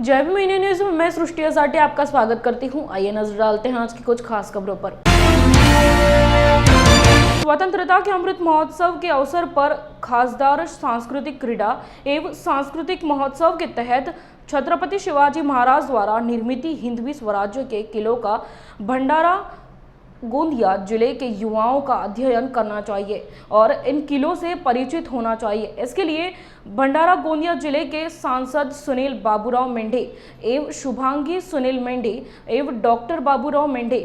जय भी महीने न्यूज में मैं सृष्टि असाटे आपका स्वागत करती हूँ। आइए नजर डालते हैं आज की कुछ खास खबरों पर। स्वतंत्रता के अमृत महोत्सव के अवसर पर खासदार सांस्कृतिक क्रीड़ा एवं सांस्कृतिक महोत्सव के तहत छत्रपति शिवाजी महाराज द्वारा निर्मित हिंदवी स्वराज्य के किलों का भंडारा गोंदिया जिले के युवाओं का अध्ययन करना चाहिए और इन किलों से परिचित होना चाहिए। इसके लिए भंडारा गोंदिया जिले के सांसद सुनील बाबूराव मेंढे एवं शुभांगी सुनील मेंढे एवं डॉक्टर बाबूराव मेंढे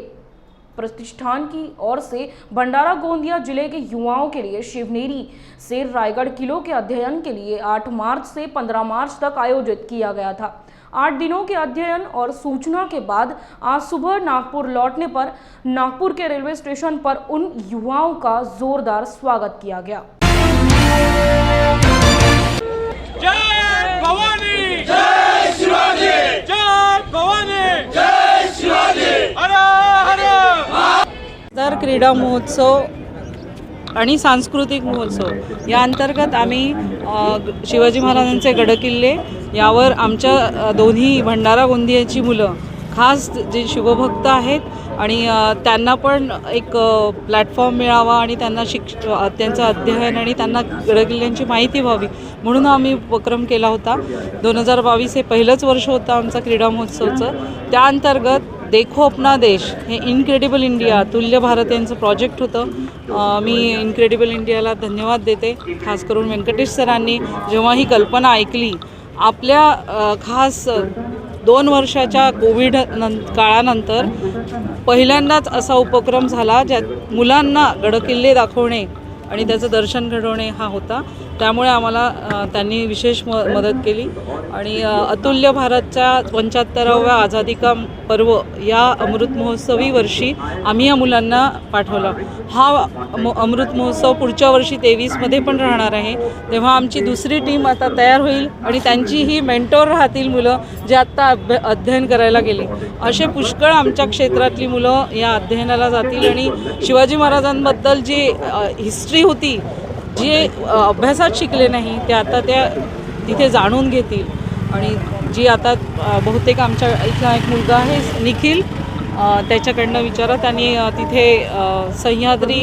प्रतिष्ठान की ओर से भंडारा गोंदिया जिले के युवाओं के लिए शिवनेरी से रायगढ़ किलो के अध्ययन के लिए 8 मार्च से 15 मार्च तक आयोजित किया गया था। 8 दिनों के अध्ययन और सूचना के बाद आज सुबह नागपुर लौटने पर नागपुर के रेलवे स्टेशन पर उन युवाओं का जोरदार स्वागत किया गया। जय भवानी, जय शिवाजी, जय भवानी, जय शिवाजी, हर हर। तर क्रीडा महोत्सव आणि सांस्कृतिक महोत्सव या अंतर्गत आम्ही शिवाजी महाराजांचे गडकिल्ले यावर आमच्या दोन्ही भंडारा गोंदियाची मुलं खास जे शिवभक्त आहेत आणि त्यांना पण एक प्लॅटफॉर्म मिळावा आणि त्यांना त्यांचं अध्ययन आणि त्यांना गडकिल्ल्यांची माहिती व्हावी म्हणून आम्ही उपक्रम केला होता। 2022 हे पहिलंच वर्ष होतं आमचा क्रीडा महोत्सवचं। त्या अंतर्गत देखो अपना देश हे इनक्रेडिबल इंडिया तुल्य भारत यांचं प्रोजेक्ट होतं। मी इनक्रेडिबल इंडियाला धन्यवाद देते, खास करून व्यंकटेश सरांनी जेव्हा ही कल्पना ऐकली। आपल्या खास 2 वर्षाच्या कोविड काळानंतर पहिल्यांदाच असा उपक्रम झाला ज्यात मुलांना गडकिल्ले दाखवणे आणि त्याचं दर्शन घडवणे हा होता। त्यामुळे आम्हाला त्यांनी विशेष मदत केली आणि अतुल्य भारतच्या 75व्या आझादी का पर्व या अमृत महोत्सवी वर्षी आम्ही या मुलांना पाठवलं। हा अमृत महोत्सव पुढच्या वर्षी 23 मध्ये पण राहणार आहे। तेव्हा आमची दुसरी टीम आता तयार होईल आणि त्यांची ही मेंटोर राहतील मुलं जे आत्ता अध्ययन करायला गेली। असे पुष्कळ आमच्या क्षेत्रातली मुलं या अध्ययनाला जातील आणि शिवाजी महाराजांबद्दल जी हिस्ट्री होती जे अभ्यासात शिकले नाही ते आता त्या तिथे जाणून घेतील। आणि जी आता बहुतेक आमच्या इथला एक मुलगा आहे निखिल, त्याच्याकडनं विचारा, त्यांनी तिथे सह्याद्री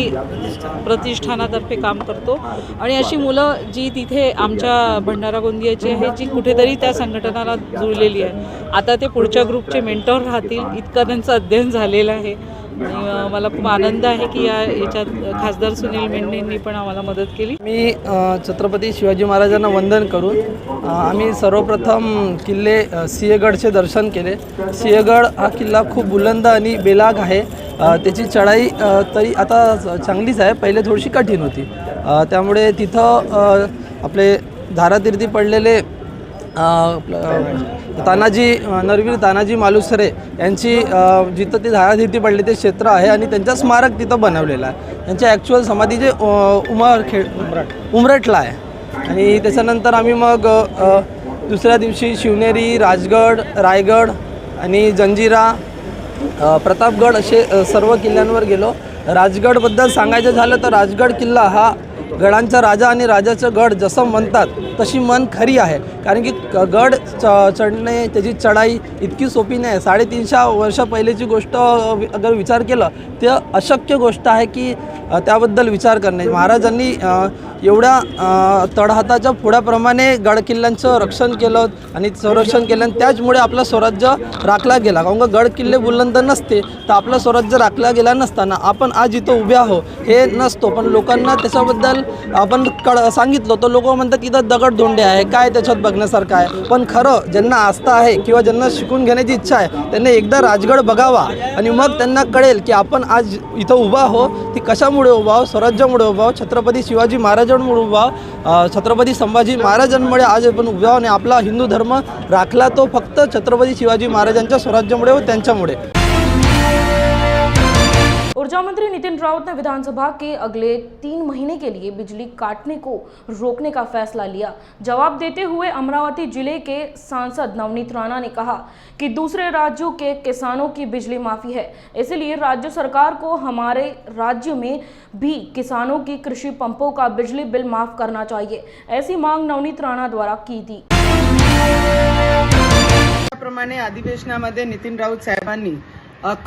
प्रतिष्ठानातर्फे काम करतो आणि अशी मुलं जी तिथे आमच्या भंडारा गोंदियाची आहे जी कुठेतरी त्या संघटनाला जुळलेली आहे। आता ते पुढच्या ग्रुपचे मेंटॉर राहतील, इतकं त्यांचं अध्ययन झालेलं आहे आणि मला खूप आनंद आहे की याच्यात खासदार सुनील मेंढेंनी पण आम्हाला मदत केली। मी छत्रपती शिवाजी महाराजांना वंदन करून आम्ही सर्वप्रथम किल्ले सिंहगडचे दर्शन केले। सिंहगड हा किल्ला खूप बुलंद आणि बेलाग आहे। त्याची चढाई तरी आता चांगलीच आहे, पहिले थोडीशी कठीण होती। त्यामुळे तिथं आपले धारातीर्थी पडलेले नरवीर तानाजी मालुसरे यांची जिथं ते धारातीर्थी पडले ते क्षेत्र आहे आणि त्यांचं स्मारक तिथं बनवलेलं आहे। त्यांच्या ॲक्च्युअल समाधी जे उमरठला आहे। आणि त्याच्यानंतर आम्ही मग दुसऱ्या दिवशी शिवनेरी, रायगड आणि जंजिरा, प्रतापगड असे सर्व किल्ल्यांवर गेलो। राजगडबद्दल सांगायचं झालं तर राजगड किल्ला हा गडांचा राजा आणि राजाचं गड जसं म्हणतात तशी मन खरी आहे, कारण की गड चढणे त्याची चढाई इतकी सोपी नाही। 350 वर्ष पहिलेची गोष्ट अगर विचार केला तर अशक्य गोष्ट आहे की त्याबद्दल विचार करणे। महाराजांनी एवढ्या तळहाताच्या फोडाप्रमाणे गडकिल्ल्यांचं रक्षण केलं आणि संरक्षण केलं आणि त्याचमुळे आपलं स्वराज्य राखला गेला। कारण का गड किल्ले बुलंद नसते तर आपलं स्वराज्य राखला गेला नसताना आपण आज इथं उभे आहो हे नसतो। पण लोकांना त्याच्याबद्दल आपण सांगितलं तर लोक म्हणतात की इथं दगडधोंडे आहे, काय त्याच्यात बघण्यासारखं आहे। पण खरं ज्यांना आस्था आहे किंवा ज्यांना शिकून घेण्याची इच्छा आहे त्यांनी एकदा राजगड बघावा आणि मग त्यांना कळेल की आपण आज इथं उभा आहो ती कशामुळे उभा आहो, स्वराज्यामुळे उभा आहो, छत्रपती शिवाजी महाराजांमुळे उभा आहो, छत्रपती संभाजी महाराजांमुळे आज आपण उभा आहो आणि आपला हिंदू धर्म राखला तो फक्त छत्रपती शिवाजी महाराजांच्या स्वराज्यामुळे व त्यांच्यामुळे। ऊर्जा मंत्री नितिन राउत ने विधानसभा के अगले 3 महीने के लिए बिजली काटने को रोकने का फैसला लिया। जवाब देते हुए अमरावती जिले के सांसद नवनीत राणा ने कहा कि दूसरे राज्यों के किसानों की बिजली माफी है, इसलिए राज्य सरकार को हमारे राज्य में भी किसानों की कृषि पंपों का बिजली बिल माफ करना चाहिए। ऐसी मांग नवनीत राणा द्वारा की थी। त्याचप्रमाणे अधिवेशनामध्ये नितीन राऊत साहेबांनी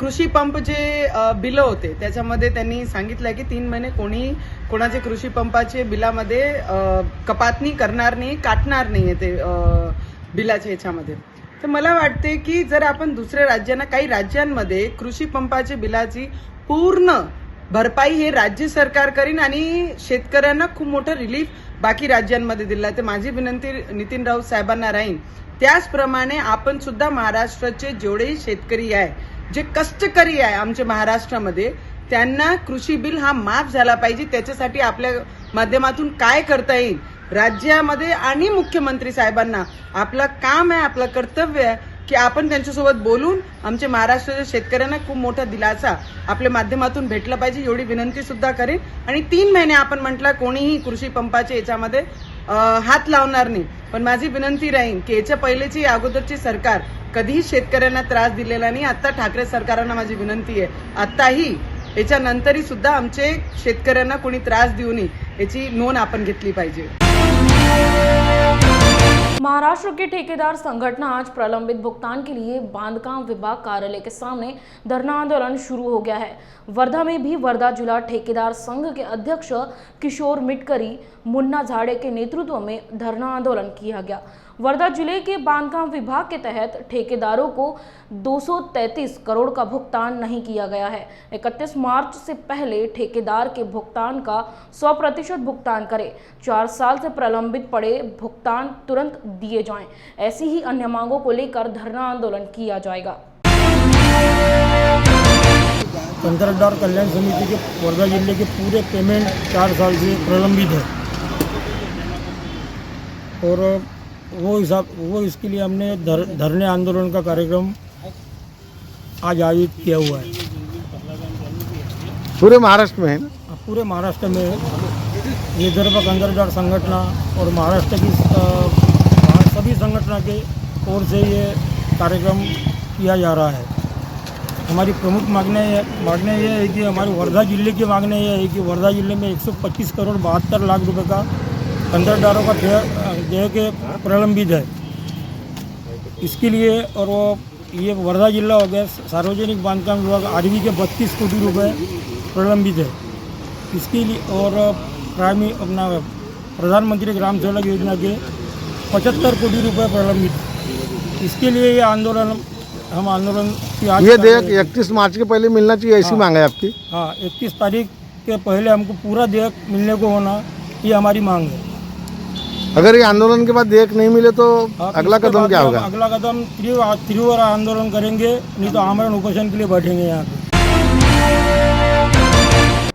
कृषी पंप जे बिल होते त्याच्यामध्ये त्यांनी सांगितलं की 3 महिने कोणाचे कृषी पंपाचे बिलामध्ये कपातनी करणार नाही, काटणार नाही ते बिलाच्या ह्याच्यामध्ये. तर मला वाटते की जर आपण दुसऱ्या राज्यांना, काही राज्यांमध्ये कृषी पंपाच्या बिलाची पूर्ण भरपाई हे राज्य सरकार करीन आणि शेतकऱ्यांना खूप मोठं रिलीफ बाकी राज्यांमध्ये दिला. तर माझी विनंती नितीन राऊत साहेबांना राहील त्याचप्रमाणे आपण सुद्धा महाराष्ट्राचे जेवढेही शेतकरी आहे, जे कष्टकरी आहे आमच्या महाराष्ट्रामध्ये, त्यांना कृषी बिल हा माफ झाला पाहिजे. त्याच्यासाठी आपल्या माध्यमातून काय करता येईल राज्यामध्ये आणि मुख्यमंत्री साहेबांना आपलं काम आहे, आपलं कर्तव्य आहे की आपण त्यांच्यासोबत बोलून आमच्या महाराष्ट्राच्या शेतकऱ्यांना खूप मोठा दिलासा आपल्या माध्यमातून भेटला पाहिजे एवढी विनंती सुद्धा करेन. आणि 3 महिने आपण म्हटलं कोणीही कृषी पंपाच्या याच्यामध्ये हात लावणार नाही, पण माझी विनंती राहील की याच्या पहिलेची अगोदरची सरकार कधीही शेतकऱ्यांना त्रास दिलेला नाही. आता ठाकरे सरकारांना माझी विनंती आहे, आताही याच्यानंतरही सुद्धा आमचे शेतकऱ्यांना कोणी त्रास देऊ नये याची नोंद आपण घेतली पाहिजे. महाराष्ट्र के ठेकेदार संगठन आज प्रलंबित भुगतान के लिए बांधकाम विभाग कार्यालय के सामने धरना आंदोलन शुरू हो गया है. वर्धा में भी वर्धा जिला ठेकेदार संघ के अध्यक्ष किशोर मिटकरी, मुन्ना झाड़े के नेतृत्व में धरना आंदोलन किया गया. वर्धा जिले के बांधकाम विभाग के तहत ठेकेदारों को 233 करोड़ का भुगतान नहीं किया गया है. 31 मार्च से पहले ठेकेदार के भुगतान का 100% भुगतान करें. 4 साल से प्रलंबित पड़े भुगतान तुरंत दिए जाएं. ऐसी ही अन्य मांगों को लेकर धरना आंदोलन किया जाएगा. कंत्राटदार कल्याण समिति के वर्धा जिले के पूरे पेमेंट 4 साल से प्रलंबित है और वो इसके लिए हमने धरने आंदोलन का कार्यक्रम आज आयोजित किया हुआ है. पूरे महाराष्ट्र में है? पूरे महाराष्ट्र में विदर्भ कंत्राटदार संगठन और महाराष्ट्र की सभी संगठनों के ओर से ये कार्यक्रम किया जा रहा है. हमारी प्रमुख मांगने ये है कि हमारे वर्धा जिले की मांगने ये है कि वर्धा जिले में 125 करोड़ 72 लाख रुपए का कंत्राटदारों का देय के प्रलंबित है. इसके लिए और वो ये वर्धा जिला हो गया, सार्वजनिक बांधकाम विभाग आरवी के 32 कोटी रुपए प्रलंबित है. इसके लिए और अपना प्रधानमंत्री ग्राम सड़क योजना के 75 कोटी रुपए प्रलंबित. इसके लिए ये आंदोलन की आज ये देयक 31 मार्च के पहले मिलना चाहिए, ऐसी मांग है आपकी? हाँ, 31 तारीख के पहले हमको पूरा देयक मिलने को होना, ये हमारी मांग है. अगर ये आंदोलन के बाद देयक नहीं मिले तो अगला कदम क्या होगा? अगला कदम त्रिवार आंदोलन करेंगे, नहीं तो आमरण उपोषण के लिए बैठेंगे यहाँ पे.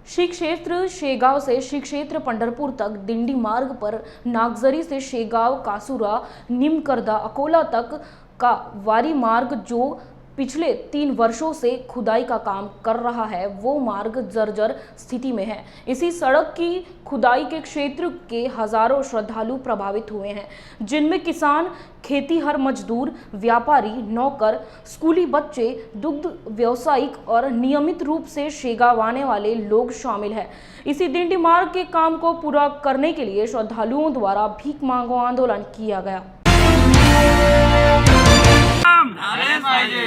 श्री क्षेत्र शेगांव से श्री क्षेत्र पंढरपुर तक दिंडी मार्ग पर नागजरी से शेगांव, कासूरा, निमकरदा, अकोला तक का वारी मार्ग जो पिछले 3 वर्षों से खुदाई का काम कर रहा है, वो मार्ग जर्जर स्थिति में है. इसी सड़क की खुदाई के क्षेत्र के हजारों श्रद्धालु प्रभावित हुए हैं, जिनमें किसान, खेतीहर मजदूर, व्यापारी, नौकर, स्कूली बच्चे, दुग्ध व्यावसायिक और नियमित रूप से शेगांव आने वाले लोग शामिल हैं. इसी दिंडी मार्ग के काम को पूरा करने के लिए श्रद्धालुओं द्वारा भीख मांगो आंदोलन किया गया.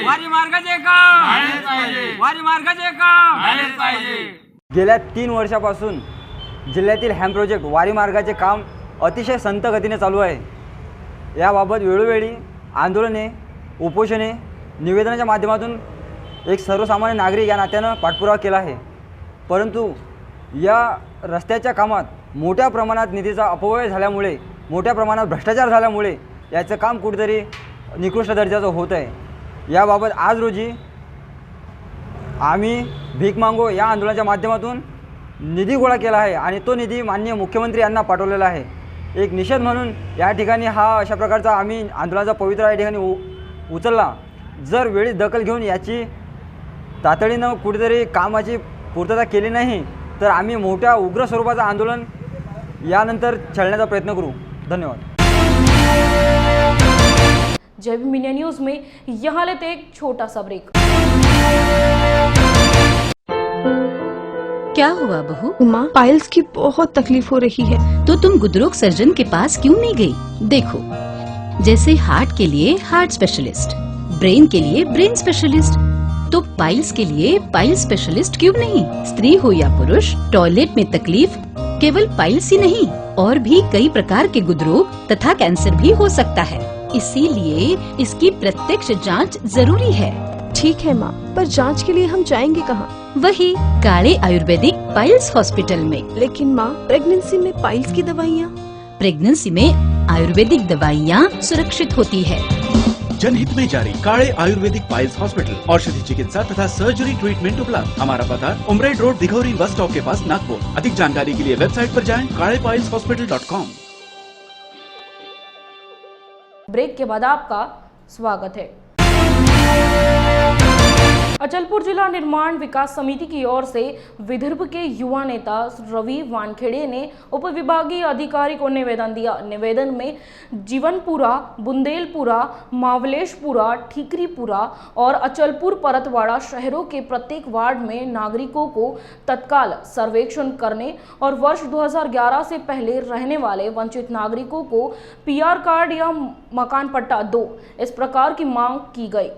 वारी मार्गाचे काम झालेच पाहिजे. वारी मार्गाचे काम झालेच पाहिजे. गेल्या 3 वर्षापासून जिल्ह्यातील हॅम प्रोजेक्ट वारी मार्गाचे काम अतिशय संत गतीने चालू आहे. याबाबत वेळोवेळी आंदोलने, उपोषणे, निवेदनाच्या माध्यमातून एक सर्वसामान्य नागरिक या नात्यानं पाठपुरावा केला आहे. परंतु या रस्त्याच्या कामात मोठ्या प्रमाणात निधीचा अपव्यय झाल्यामुळे, मोठ्या प्रमाणात भ्रष्टाचार झाल्यामुळे याचं काम कुठेतरी निकृष्ट दर्जाचं होत आहे. याबाबत आज रोजी आम्ही भीक मांगो या आंदोलनाच्या माध्यमातून निधी गोळा केला आहे आणि तो निधी माननीय मुख्यमंत्री यांना पाठवलेला आहे. एक निषेध म्हणून या ठिकाणी हा अशा प्रकारचा आम्ही आंदोलनाचा पवित्रा या ठिकाणी उचलला. जर वेळी दखल घेऊन याची तातडीनं कुठेतरी कामाची पूर्तता केली नाही तर आम्ही मोठ्या उग्र स्वरूपाचं आंदोलन यानंतर छळण्याचा प्रयत्न करू. धन्यवाद. जय भीम मीडिया न्यूज में यहाँ लेते एक छोटा सा ब्रेक. क्या हुआ बहू? माँ, पाइल्स की बहुत तकलीफ हो रही है. तो तुम गुदरोग सर्जन के पास क्यों नहीं गई? देखो, जैसे हार्ट के लिए हार्ट स्पेशलिस्ट, ब्रेन के लिए ब्रेन स्पेशलिस्ट, तो पाइल्स के लिए पाइल स्पेशलिस्ट क्यों नहीं? स्त्री हो या पुरुष, टॉयलेट में तकलीफ केवल पाइल्स ही नहीं, और भी कई प्रकार के गुदरोग तथा कैंसर भी हो सकता है। इसीलिए इसकी प्रत्यक्ष जांच जरूरी है। ठीक है माँ, पर जांच के लिए हम जाएंगे कहाँ? वही काले आयुर्वेदिक पाइल्स हॉस्पिटल में। लेकिन माँ, प्रेगनेंसी में पाइल्स की दवाइयाँ? प्रेगनेंसी में आयुर्वेदिक दवाइयाँ सुरक्षित होती है। जनहित में जारी काले आयुर्वेदिक पाइल्स हॉस्पिटल, औषधि चिकित्सा तथा सर्जरी ट्रीटमेंट उपलब्ध। हमारा पता उमरेड रोड, दिघौरी बस स्टॉप के पास, नागपुर। अधिक जानकारी के लिए वेबसाइट पर जाएं kalepailshospital.com। ब्रेक के बाद आपका स्वागत है। अचलपुर जिला निर्माण विकास समिति की ओर से विदर्भ के युवा नेता रवि वानखेड़े ने उप विभागीय अधिकारी को निवेदन दिया। निवेदन में जीवनपुरा, बुंदेलपुरा, मावलेशपुरा, ठीकरीपुरा और अचलपुर परतवाड़ा शहरों के प्रत्येक वार्ड में नागरिकों को तत्काल सर्वेक्षण करने और वर्ष 2011 से पहले रहने वाले वंचित नागरिकों को पीआर कार्ड या मकान पट्टा दो, इस प्रकार की मांग की गई।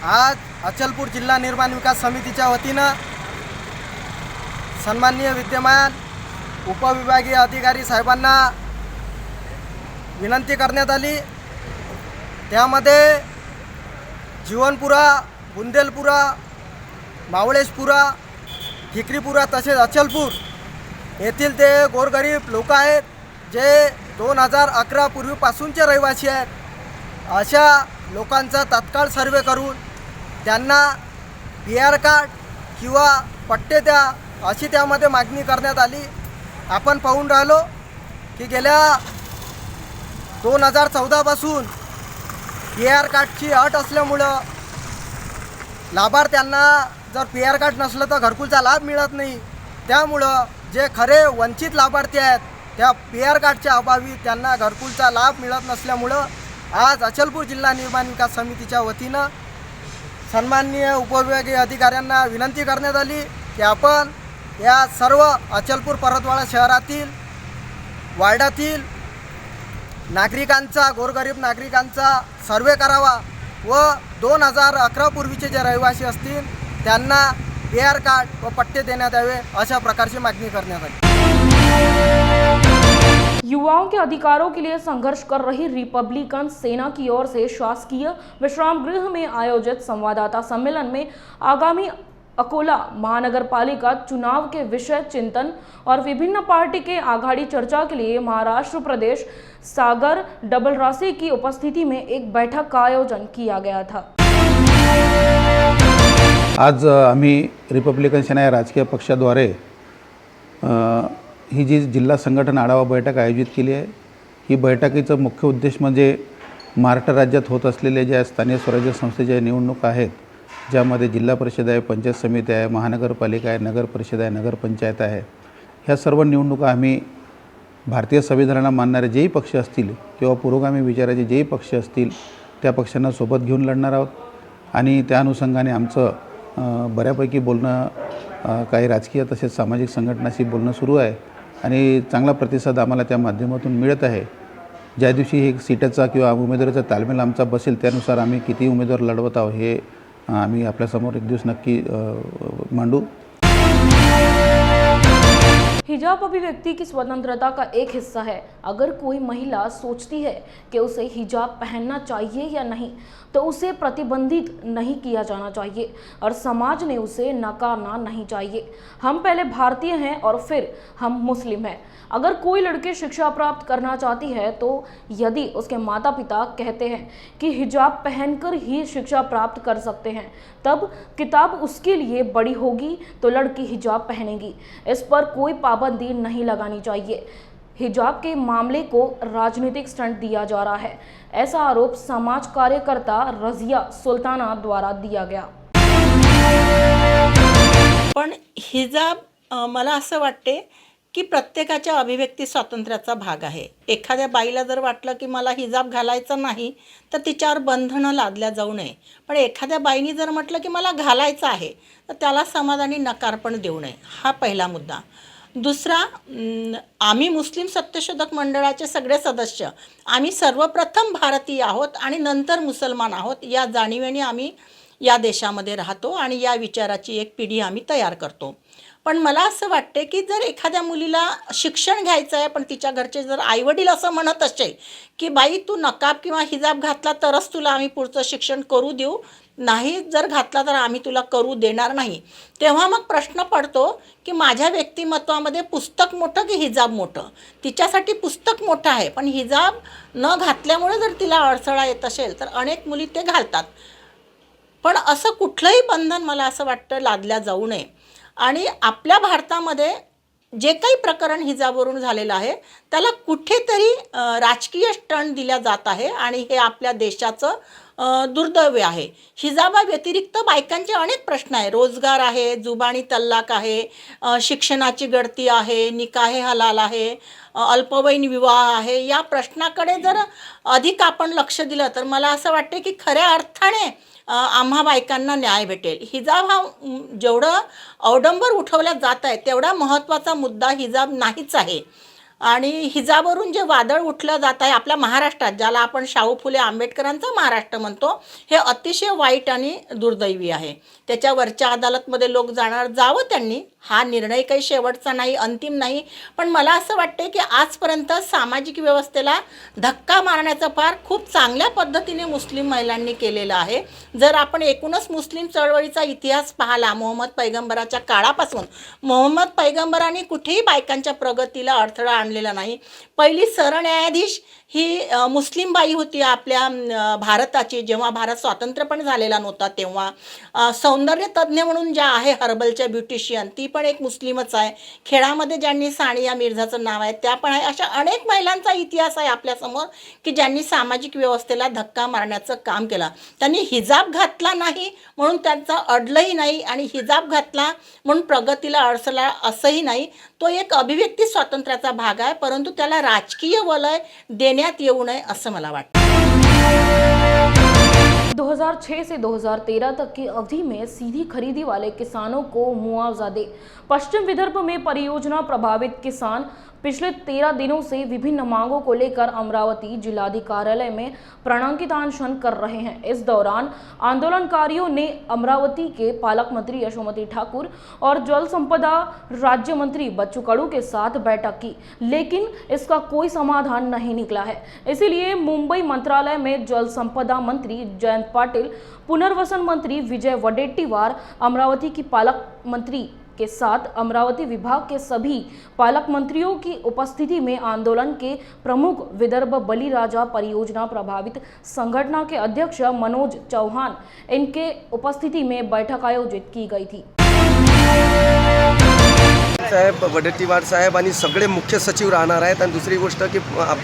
आज अचलपूर जिल्हा निर्माण विकास समितीच्या वतीनं सन्माननीय विद्यमान उपविभागीय अधिकारी साहेबांना विनंती करण्यात आली। त्यामध्ये जीवनपुरा, बुंदेलपुरा, मावळेशपुरा, ठिकरीपुरा तसेच अचलपूर येथील ते गोरगरीब लोक आहेत जे 2011 पूर्वीपासूनचे रहिवासी आहेत। अशा लोकांचा तात्काळ सर्वे करून त्यांना पीआर कार्ड किंवा पट्टे द्या अशी त्यामध्ये मागणी करण्यात आली। आपण पाहून राहिलो की गेल्या 2014 पासून पीआर कार्डची अट असल्यामुळं लाभार्थ्यांना जर पीआर कार्ड नसलं तर घरकुलचा लाभ मिळत नाही। त्यामुळं जे खरे वंचित लाभार्थी आहेत त्या पीआर कार्डच्या अभावी त्यांना घरकुलचा लाभ मिळत नसल्यामुळं आज अचलपूर जिल्हा निर्माण विकास समितीच्या वतीनं सन्माननीय उपविभागीय अधिकाऱ्यांना विनंती करण्यात आली की आपण या सर्व अचलपूर परतवाडा शहरातील वार्डातील नागरिकांचा, गोरगरीब नागरिकांचा सर्वे करावा व 2011 पूर्वीचे जे रहिवासी असतील त्यांना पीआर कार्ड व पट्टे देण्यात यावे अशा प्रकारची मागणी करण्यात आली। युवाओं के अधिकारों के लिए संघर्ष कर रही रिपब्लिकन सेना की ओर से शासकीय विश्राम गृह में आयोजित संवाददाता सम्मेलन में आगामी अकोला महानगर पालिका चुनाव के विषय चिंतन और विभिन्न पार्टी के आघाड़ी चर्चा के लिए महाराष्ट्र प्रदेश सागर डबल राशि की उपस्थिति में एक बैठक का आयोजन किया गया था। आज आम्ही रिपब्लिकन सेना या राजकीय पक्षाद्वारे ही जी जिल्हा संघटन आढावा बैठक आयोजित केली आहे। ही बैठकीचा मुख्य उद्देश म्हणजे महाराष्ट्र राज्यात होत असलेल्या ज्या स्थानिक स्वराज्य संस्थेच्या निवडणुका आहेत, ज्यामध्ये जिल्हा परिषद आहे, पंचायत समिती आहे, महानगरपालिका आहे, नगर परिषद आहे, नगरपंचायत आहे, ह्या सर्व निवडणुका आम्ही भारतीय संविधानाला मानणारे जेही पक्ष असतील किंवा पुरोगामी विचाराचे जेही पक्ष असतील त्या पक्षांना सोबत घेऊन लढणार आहोत। आणि त्या अनुषंगाने आमचं बऱ्यापैकी बोलणं काही राजकीय तसेच सामाजिक संघटनाशी बोलणं सुरू आहे आणि चांगला प्रतिसाद आम्हाला त्या माध्यमातून मिळत आहे। ज्या दिवशी हे सीटाचा किंवा उमेदवाराचा तालमेल आमचा बसेल त्यानुसार आम्ही किती उमेदवार लढवत आहोत हे आम्ही आपल्यासमोर एक दिवस नक्की मांडू। हिजाब अभिव्यक्ति की स्वतंत्रता का एक हिस्सा है। अगर कोई महिला सोचती है कि उसे हिजाब पहनना चाहिए या नहीं तो उसे प्रतिबंधित नहीं किया जाना चाहिए और समाज ने उसे नकारना नहीं चाहिए। हम पहले भारतीय हैं और फिर हम मुस्लिम हैं। अगर कोई लड़की शिक्षा प्राप्त करना चाहती है तो यदि उसके माता पिता कहते हैं कि हिजाब पहनकर ही शिक्षा प्राप्त कर सकते हैं, तब किताब उसके लिए बड़ी होगी तो लड़की हिजाब पहनेगी। इस पर कोई पाबंदी नहीं लगानी चाहिए। हिजाब के मामले को राजनीतिक स्टंट दिया जा रहा है, ऐसा आरोप समाज कार्यकर्ता रजिया सुल्ताना द्वारा दिया गया। पण हिजाब मला असं वाटते की प्रत्येकाच्या अभिव्यक्ती स्वातंत्र्याचा भाग आहे। एखाद्या बाईला जर वाटलं की मला हिजाब घालायचा नाही तर तिच्यावर बंधनं लादल्या जाऊ नये, पण एखाद्या बाईनी जर म्हटलं की मला घालायचं आहे तर त्याला समाधानी नकार पण देऊ नये। हा पहिला मुद्दा। दुसरा, आम्ही मुस्लिम सत्यशोधक मंडळाचे सगळे सदस्य आम्ही सर्वप्रथम भारतीय आहोत आणि नंतर मुसलमान आहोत या जाणीवेने आम्ही या देशामध्ये राहतो आणि या विचाराची एक पिढी आम्ही तयार करतो. पण मला असं वाटते की जर एखाद्या मुलीला शिक्षण घ्यायचं आहे पण तिच्या घरचे जर आईवडील असं म्हणत असेल की बाई तू नकाब किंवा हिजाब घातला तरच तुला आम्ही पुढचं शिक्षण करू देऊ, नाही जर घातला तर आम्ही तुला करू देणार नाही, तेव्हा मग प्रश्न पडतो की माझ्या व्यक्तिमत्वामध्ये पुस्तक मोठं की हिजाब मोठं. तिच्यासाठी पुस्तक मोठं आहे पण हिजाब न घातल्यामुळे जर तिला अडथळा येत असेल तर अनेक मुली ते घालतात. पण असं कुठलंही बंधन मला असं वाटतं लादल्या जाऊ नये. आणि आपल्या भारतामध्ये जे काही प्रकरण हिजाबवरून झालेलं आहे त्याला कुठेतरी राजकीय स्टंट दिल्या जात आहे आणि हे आपल्या देशाचं दुर्दैव आहे. हिजाबा व्यतिरिक्त बायकांचे अनेक प्रश्न आहे, रोजगार आहे, जुबानी तल्लाक आहे, शिक्षणाची गळती आहे, निकाहे हलाल आहे, अल्पवयीन विवाह आहे. या प्रश्नाकडे जर अधिक आपण लक्ष दिलं तर मला असं वाटते की खऱ्या अर्थाने आम्हा बायकांना न्याय भेटेल. हिजाब हा जेवढं अवडंबर उठवल्या जात आहे तेवढा महत्त्वाचा मुद्दा हिजाब नाहीच आहे. आणि हिजाबवरून जे वादळ उठलं जात आहे आपल्या महाराष्ट्रात, ज्याला आपण शाहू फुले आंबेडकरांचा महाराष्ट्र म्हणतो, हे अतिशय वाईट आणि दुर्दैवी आहे. त्याच्यावरच्या अदालतमध्ये लोक जावं त्यांनी, हा निर्णय काही शेवटचा नाही, अंतिम नाही. पण मला असं वाटते की आजपर्यंत सामाजिक व्यवस्थेला धक्का मारण्याचा फार खूप चांगल्या पद्धतीने मुस्लिम महिलांनी केलेलं आहे. जर आपण एकूणच मुस्लिम चळवळीचा इतिहास पाहिला मोहम्मद पैगंबराच्या काळापासून, मोहम्मद पैगंबरांनी कुठेही बायकांच्या प्रगतीला अडथळा आणलेला नाही. पहिली सरन्यायाधीश ही मुस्लिम बाई होती आपल्या भारताची, जेव्हा भारत स्वतंत्र पण झालेला नव्हता तेव्हा. सौंदर्य तज्ज्ञ म्हणून ज्या आहे हर्बलच्या ब्युटिशियन, ती पण एक मुस्लिमच आहे. खेळामध्ये ज्यांनी सानिया मिर्झाचं नाव आहे त्या पण आहे. अशा अनेक महिलांचा इतिहास आहे आपल्यासमोर की ज्यांनी सामाजिक व्यवस्थेला धक्का मारण्याचं काम केलं. त्यांनी हिजाब घातला नाही म्हणून त्यांचं अडलंही नाही आणि हिजाब घातला म्हणून प्रगतीला अडसला असंही नाही. तो एक अभिव्यक्ती स्वातंत्र्याचा भाग आहे, परंतु त्याला राजकीय वलय देण्यात येऊ नये असं मला वाटतं. 2006 से 2013 तक की अवधि में सीधी खरीदी वाले किसानों को मुआवजा दे। पश्चिम विदर्भ में परियोजना प्रभावित किसान पिछले 13 दिनों से विभिन्न मांगों को लेकर अमरावती जिलाधिकारियालय में प्रणांकित अनशन कर रहे हैं। इस दौरान आंदोलनकारियों ने अमरावती के पालक मंत्री यशोमती ठाकुर और जल संपदा राज्य मंत्री बच्चू कडू के साथ बैठक की, लेकिन इसका कोई समाधान नहीं निकला है। इसीलिए मुंबई मंत्रालय में जल संपदा मंत्री जयंत पाटिल, पुनर्वसन मंत्री विजय वडेट्टीवार, अमरावती की पालक मंत्री के साथ अमरावती विभाग के सभी पालक मंत्रियों की उपस्थिति में आंदोलन के प्रमुख विदर्भ बलिराजा परियोजना प्रभावित संगठन के अध्यक्ष मनोज चौहान इनके उपस्थिति में बैठक आयोजित की गई थी। साहेब वडेट्टीवार साहेब आणि सगळे मुख्य सचिव राहणार आहेत. आणि दुसरी गोष्ट की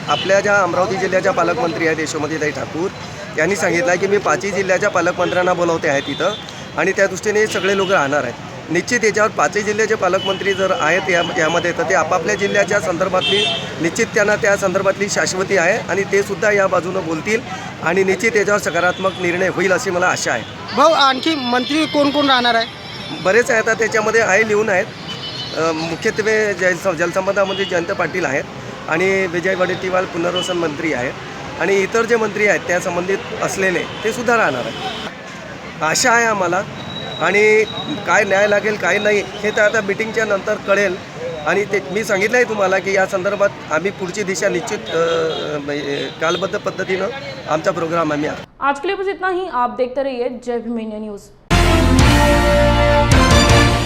आपल्या ज्या अमरावती जिल्ह्याच्या पालकमंत्री आहेत यशोमतीताई ठाकूर, यांनी सांगितलं आहे की मी 5ही जिल्ह्याच्या पालकमंत्र्यांना बोलवते आहे तिथं आणि त्या दृष्टीने सगळे लोक राहणार आहेत. निश्चित याच्यावर 5ही जिल्ह्याचे पालकमंत्री जर आहेत यामध्ये तर ते आपापल्या जिल्ह्याच्या संदर्भातली निश्चित त्यांना त्या संदर्भातली शाश्वती आहे आणि ते सुद्धा या बाजूनं बोलतील आणि निश्चित याच्यावर सकारात्मक निर्णय होईल अशी मला आशा आहे. भाऊ, आणखी मंत्री कोण कोण राहणार आहे? बरेच आहेत त्याच्यामध्ये आहे लिहून आहेत. मुख्यत्वे जलसंपदा मंत्री जयंत पाटील आहेत आणि विजय वडेट्टीवार पुनर्वसन मंत्री आहेत आणि इतर जे मंत्री आहेत त्या संबंधित असलेले ते सुद्धा राहणार आहेत. आशा आहे आम्हाला आणि काय न्याय लागेल काय नाही हे तर आता मीटिंगच्या नंतर कळेल. आणि ते मी सांगितलं आहे तुम्हाला की या संदर्भात आम्ही पुढची दिशा निश्चित कालबद्ध पद्धतीनं आमचा प्रोग्राम आम्ही. आज के लिए बस इतना ही. आप देखते रहिए जय भीम इंडिया न्यूज़.